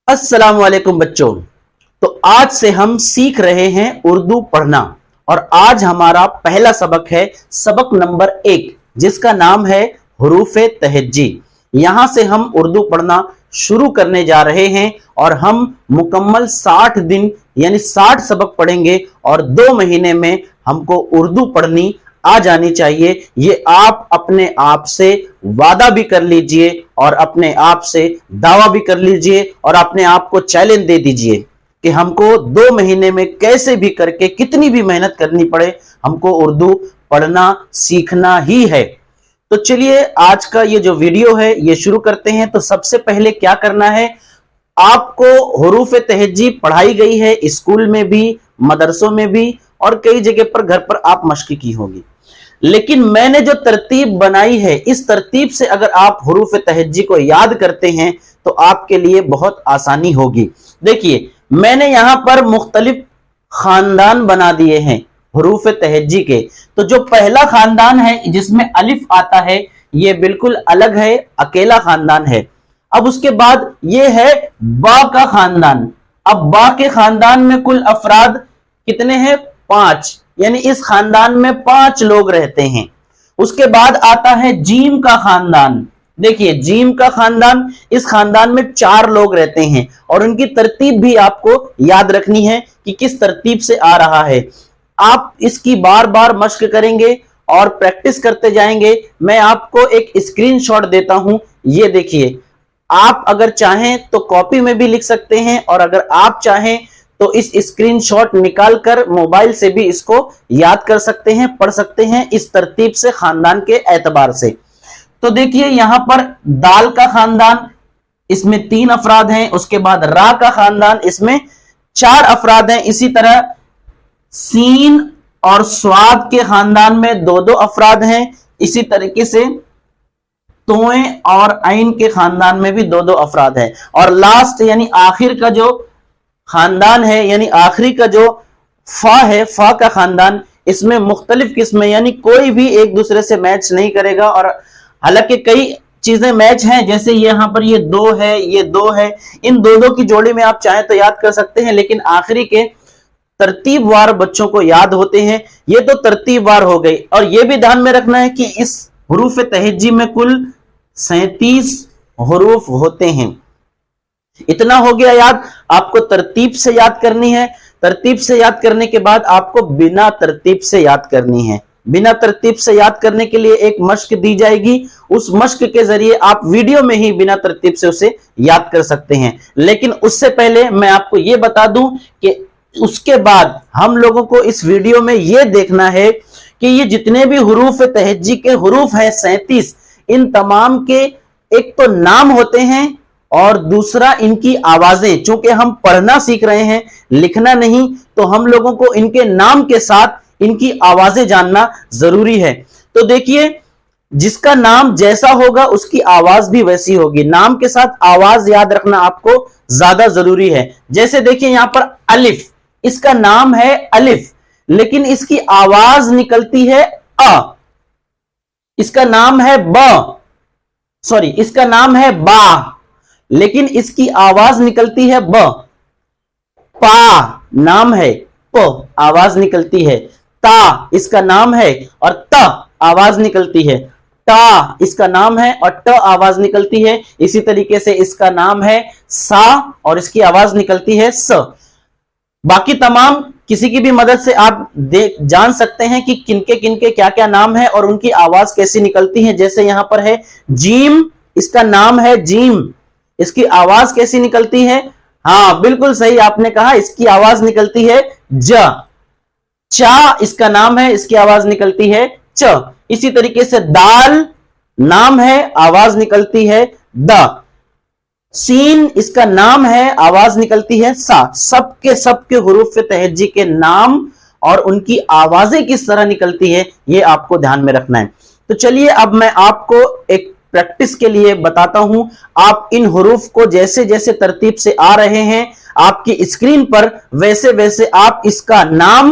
अस्सलाम वालेकुम बच्चों। तो आज से हम सीख रहे हैं उर्दू पढ़ना और आज हमारा पहला सबक है सबक नंबर 1 जिसका नाम है हुरूफे तहज्जी। यहां से हम उर्दू पढ़ना शुरू करने जा रहे हैं और हम मुकम्मल 60 दिन यानी 60 सबक पढ़ेंगे और 2 महीने में हमको उर्दू पढ़नी आ जानी चाहिए। ये आप अपने आप से वादा भी कर लीजिए और अपने आप से दावा भी कर लीजिए और अपने आप को चैलेंज दे दीजिए कि हमको 2 महीने में कैसे भी करके कितनी भी मेहनत करनी पड़े हमको उर्दू पढ़ना सीखना ही है। तो चलिए आज का ये जो वीडियो है ये शुरू करते हैं। तो सबसे पहले क्या करना है, आपको हुरूफे तहज्जी पढ़ाई गई है स्कूल में भी, मदरसों में भी और कई जगह पर घर पर आप मश्क की होगी, लेकिन मैंने जो तरतीब बनाई है इस तरतीब से अगर आप हुरूफे तहज्जी को याद करते हैं तो आपके लिए बहुत आसानी होगी। देखिए मैंने यहां पर मुख्तलिफ खानदान बना दिए हैं हुरूफे तहज्जी के। तो जो पहला खानदान है जिसमें अलिफ आता है ये बिल्कुल अलग है, अकेला खानदान है। अब उसके बाद ये है बा का खानदान। अब बा के खानदान में कुल अफराद कितने हैं? 5, यानी इस खानदान में 5 लोग रहते हैं। उसके बाद आता है जीम का खानदान। देखिए जीम का खानदान, इस खानदान में 4 लोग रहते हैं और उनकी तरतीब भी आपको याद रखनी है कि किस तरतीब से आ रहा है। आप इसकी बार बार मश्क करेंगे और प्रैक्टिस करते जाएंगे। मैं आपको एक स्क्रीनशॉट देता हूं, ये देखिए। आप अगर चाहें तो कॉपी में भी लिख सकते हैं और अगर आप चाहें तो इस स्क्रीनशॉट निकालकर मोबाइल से भी इसको याद कर सकते हैं, पढ़ सकते हैं इस तरतीब से खानदान के एतबार से। तो देखिए यहां पर दाल का खानदान, इसमें 3 अफराद हैं। उसके बाद रा का खानदान, इसमें 4 अफराद हैं। इसी तरह सीन और स्वाद के खानदान में 2-2 अफराद हैं। इसी तरीके से तोए और ऐन के खानदान में भी 2-2 अफराद हैं। और लास्ट यानी आखिर का जो खानदान है यानी आखिरी का जो फा है, फा का खानदान, इसमें मुख्तलिफ किस्में यानी कोई भी एक दूसरे से मैच नहीं करेगा। और हालांकि कई चीजें मैच हैं, जैसे यहाँ पर ये 2 है, ये 2 है, इन 2-2 की जोड़ी में आप चाहें तो याद कर सकते हैं, लेकिन आखिरी के तरतीब वार बच्चों को याद होते हैं। ये तो तरतीब वार हो गई। और ये भी ध्यान में रखना है कि इस हुरूफ तहज्जी में कुल 37 हुरूफ होते हैं। इतना हो गया याद। आपको तरतीब से याद करनी है। तरतीब से याद करने के बाद आपको बिना तरतीब से याद करनी है। बिना तरतीब से याद करने के लिए एक मश्क दी जाएगी, उस मश्क के जरिए आप वीडियो में ही बिना तरतीब से उसे याद कर सकते हैं। लेकिन उससे पहले मैं आपको यह बता दूं कि उसके बाद हम लोगों को इस वीडियो में यह देखना है कि ये जितने भी हुरूफ तहज्जी के हुरूफ हैं 37, इन तमाम के एक तो नाम होते हैं और दूसरा इनकी आवाजें। चूंकि हम पढ़ना सीख रहे हैं, लिखना नहीं, तो हम लोगों को इनके नाम के साथ इनकी आवाजें जानना जरूरी है। तो देखिए जिसका नाम जैसा होगा उसकी आवाज भी वैसी होगी। नाम के साथ आवाज याद रखना आपको ज्यादा जरूरी है। जैसे देखिए यहां पर अलिफ, इसका नाम है अलिफ लेकिन इसकी आवाज निकलती है अ। इसका नाम है इसका नाम है बा लेकिन इसकी आवाज निकलती है ब। पा नाम है, प आवाज निकलती है। ता इसका नाम है और त आवाज निकलती है। टा इसका नाम है और ट आवाज निकलती है। इसी तरीके से इसका नाम है सा और इसकी आवाज निकलती है स। बाकी तमाम किसी की भी मदद से आप जान सकते हैं कि किनके किनके क्या क्या नाम है और उनकी आवाज कैसी निकलती है। जैसे यहां पर है जीम, इसका नाम है जीम, इसकी आवाज कैसी निकलती है? हाँ बिल्कुल सही आपने कहा, इसकी आवाज निकलती है ज। चा इसका नाम है, इसकी आवाज निकलती है च। इसी तरीके से दाल नाम है, आवाज निकलती है द। सीन इसका नाम है, आवाज निकलती है सा। सबके हुरूफ तहज्जी के नाम और उनकी आवाजें किस तरह निकलती है ये आपको ध्यान में रखना है। तो चलिए अब मैं आपको एक प्रैक्टिस के लिए बताता हूं। आप इन हुरूफ को जैसे जैसे तरतीब से आ रहे हैं आपकी स्क्रीन पर, वैसे वैसे आप इसका नाम